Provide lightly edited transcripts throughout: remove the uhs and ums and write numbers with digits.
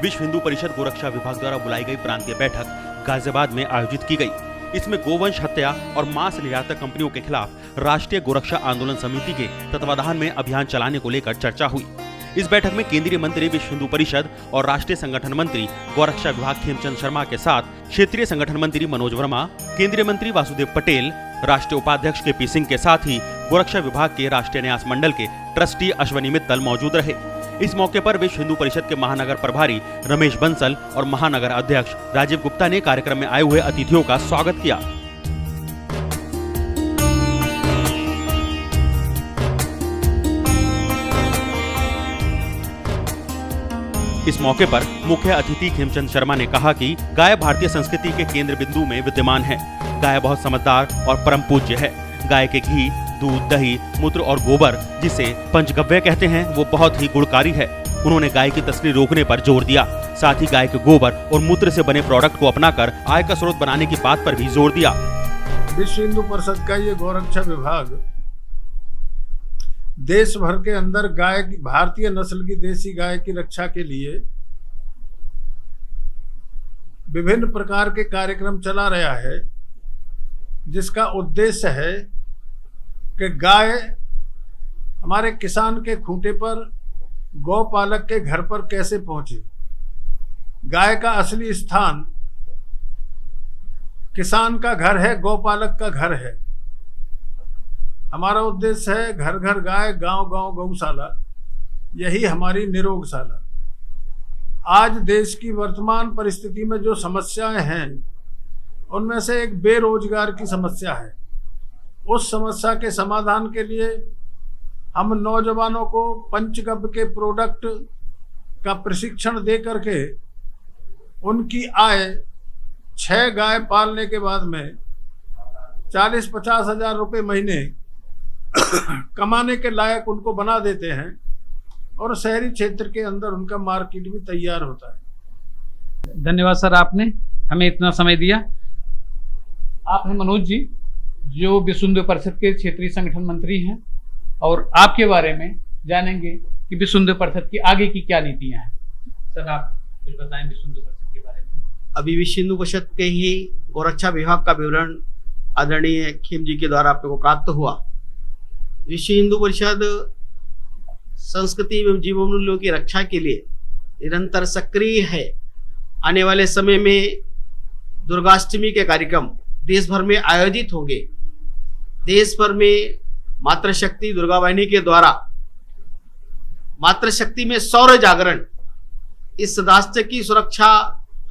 विश्व हिंदू परिषद गोरक्षा विभाग द्वारा बुलाई गई प्रांतीय बैठक गाजियाबाद में आयोजित की गई। इसमें गोवंश हत्या और मांस निर्यातक कंपनियों के खिलाफ राष्ट्रीय गोरक्षा आंदोलन समिति के तत्वाधान में अभियान चलाने को लेकर चर्चा हुई। इस बैठक में केंद्रीय मंत्री विश्व हिंदू परिषद और राष्ट्रीय संगठन मंत्री गोरक्षा विभाग खेमचंद शर्मा के साथ क्षेत्रीय संगठन मंत्री मनोज वर्मा, केंद्रीय मंत्री वासुदेव पटेल, राष्ट्रीय उपाध्यक्ष के.पी. सिंह के साथ ही गोरक्षा विभाग के राष्ट्रीय न्यास मंडल के ट्रस्टी अश्वनी मित्तल मौजूद रहे। इस मौके पर विश्व हिंदू परिषद के महानगर प्रभारी रमेश बंसल और महानगर अध्यक्ष राजीव गुप्ता ने कार्यक्रम में आए हुए अतिथियों का स्वागत किया। इस मौके पर मुख्य अतिथि खेमचंद शर्मा ने कहा कि गाय भारतीय संस्कृति के केंद्र बिंदु में विद्यमान है। गाय बहुत समझदार और परम पूज्य है। गाय के घी, दूध, दही, मूत्र और गोबर, जिसे पंचगव्य कहते हैं, वो बहुत ही गुणकारी है। उन्होंने गाय की तस्करी रोकने पर जोर दिया। साथ ही गाय के गोबर और मूत्र से बने प्रोडक्ट को अपनाकर आय का स्रोत बनाने की बात पर भी जोर दिया। विश्व हिंदू परिषद का ये गोरक्षा विभाग देश भर के अंदर गाय की, भारतीय नस्ल की देसी गाय की रक्षा के लिए विभिन्न प्रकार के कार्यक्रम चला रहा है, जिसका उद्देश्य है कि गाय हमारे किसान के खूंटे पर, गौपालक के घर पर कैसे पहुंचे। गाय का असली स्थान किसान का घर है, गौपालक का घर है। हमारा उद्देश्य है घर घर गाय, गांव गांव गौशाला, यही हमारी निरोगशाला। आज देश की वर्तमान परिस्थिति में जो समस्याएं हैं, उनमें से एक बेरोजगार की समस्या है। उस समस्या के समाधान के लिए हम नौजवानों को पंचगव्य के प्रोडक्ट का प्रशिक्षण दे करके उनकी आय 6 गाय पालने के बाद में 40-50 हजार रुपये महीने कमाने के लायक उनको बना देते हैं और शहरी क्षेत्र के अंदर उनका मार्केट भी तैयार होता है। धन्यवाद सर, आपने हमें इतना समय दिया। आप हैं मनोज जी, जो विश्व हिंदू परिषद के क्षेत्रीय संगठन मंत्री हैं, और आपके बारे में जानेंगे कि विश्व हिंदू परिषद की आगे की क्या नीतियां हैं। सर, आप कुछ बताएं विश्व हिंदू परिषद के बारे में। अभी विश्व हिंदू परिषद के ही गोरक्षा विभाग का विवरण आदरणीय खेम जी के द्वारा आप लोगों को प्राप्त हुआ। विश्व हिंदू परिषद संस्कृति एवं जीवन मूल्यों की रक्षा के लिए निरंतर सक्रिय है। आने वाले समय में दुर्गाष्टमी के कार्यक्रम देश भर में आयोजित होंगे। देश भर में मातृशक्ति दुर्गा वाहिनी के द्वारा मातृशक्ति में सौर जागरण, इस राष्ट्र की सुरक्षा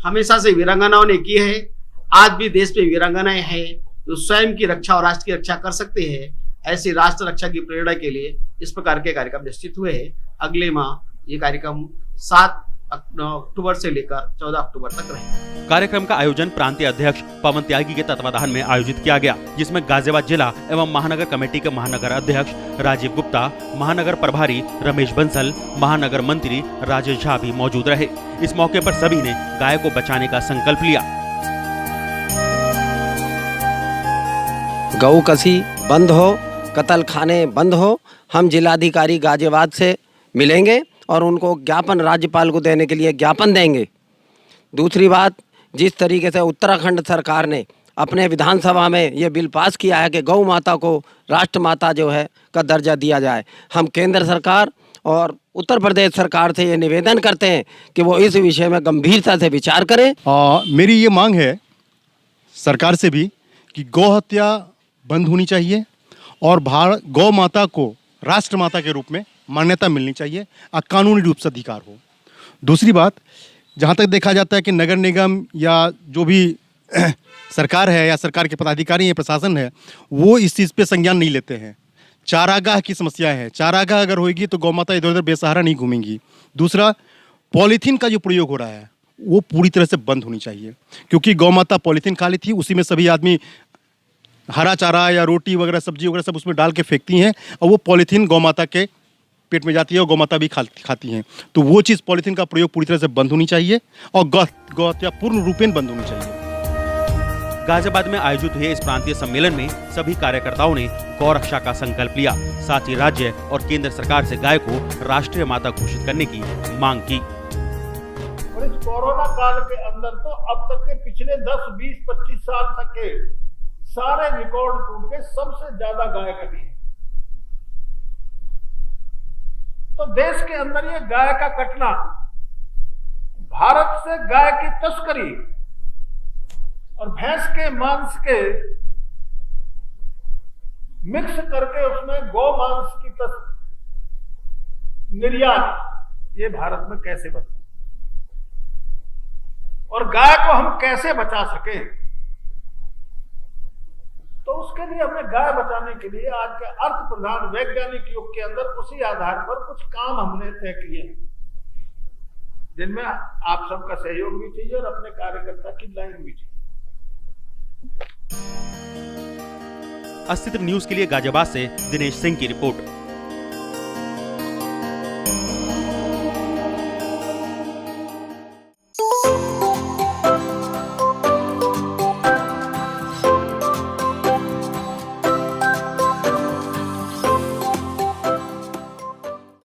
हमेशा से वीरांगनाओं ने की है। आज भी देश में वीरांगनाएं हैं जो स्वयं की रक्षा और राष्ट्र की रक्षा कर सकते हैं। ऐसी राष्ट्र रक्षा की प्रेरणा के लिए इस प्रकार के कार्यक्रम निश्चित हुए हैं। अगले माह ये कार्यक्रम 7 अक्टूबर से लेकर 14 अक्टूबर तक रहेगा। कार्यक्रम का आयोजन प्रांतीय अध्यक्ष पवन त्यागी के तत्वाधान में आयोजित किया गया, जिसमें गाजियाबाद जिला एवं महानगर कमेटी के महानगर अध्यक्ष राजीव गुप्ता, महानगर प्रभारी रमेश बंसल, महानगर मंत्री राजेश झा भी मौजूद रहे। इस मौके पर सभी ने गाय को बचाने का संकल्प लिया। गौ कसी बंद हो, कत्ल खाने बंद हो। हम जिलाधिकारी गाजियाबाद से मिलेंगे और उनको ज्ञापन राज्यपाल को देने के लिए ज्ञापन देंगे। दूसरी बात, जिस तरीके से उत्तराखंड सरकार ने अपने विधानसभा में ये बिल पास किया है कि गौ माता को राष्ट्र माता जो है का दर्जा दिया जाए, हम केंद्र सरकार और उत्तर प्रदेश सरकार से ये निवेदन करते हैं कि वो इस विषय में गंभीरता से विचार करें। मेरी ये मांग है सरकार से भी कि गौ हत्या बंद होनी चाहिए और गौ माता को राष्ट्र माता के रूप में मान्यता मिलनी चाहिए, कानूनी रूप से अधिकार हो। दूसरी बात, जहाँ तक देखा जाता है कि नगर निगम या जो भी सरकार है या सरकार के पदाधिकारी या प्रशासन है, वो इस चीज़ पे संज्ञान नहीं लेते हैं। चारागाह की समस्या है, चारागाह अगर होगी तो गौ माता इधर उधर बेसहारा नहीं घूमेंगी। दूसरा, पॉलीथीन का जो प्रयोग हो रहा है वो पूरी तरह से बंद होनी चाहिए, क्योंकि गौ माता पॉलीथीन खा ली थी, उसी में सभी आदमी हरा चारा या रोटी वगैरह सब्जी वगैरह सब उसमें डाल के फेंकती हैं और वो पॉलीथीन गौ माता के पेट में जाती है और गौ माता भी खाती हैं। तो वो चीज़ पॉलीथीन का प्रयोग पूरी तरह से बंद होनी चाहिए और गौ हत्या पूर्ण रूपेण बंद होनी चाहिए। गाजियाबाद में आयोजित हुए इस प्रांतीय सम्मेलन में सभी कार्यकर्ताओं ने गौ रक्षा का संकल्प लिया। साथ ही राज्य और केंद्र सरकार से गाय को राष्ट्रीय माता घोषित करने की मांग की। कोरोना काल के अंदर तो अब तक के पिछले 10, 20, 25 साल तक के सारे रिकॉर्ड टूट गए। सबसे ज्यादा गाय कटी है। तो देश के अंदर ये गाय का कटना, भारत से गाय की तस्करी और भैंस के मांस के मिक्स करके उसमें गौ मांस की निर्यात, ये भारत में कैसे बचा और गाय को हम कैसे बचा सके। तो उसके लिए हमें गाय बचाने के लिए आज के अर्थ प्रधान वैज्ञानिक युग के अंदर उसी आधार पर कुछ काम हमने तय किए हैं, जिनमें आप सबका सहयोग भी चाहिए और अपने कार्यकर्ता की लाइन भी चाहिए। अस्तित्व न्यूज के लिए गाजियाबाद से दिनेश सिंह की रिपोर्ट।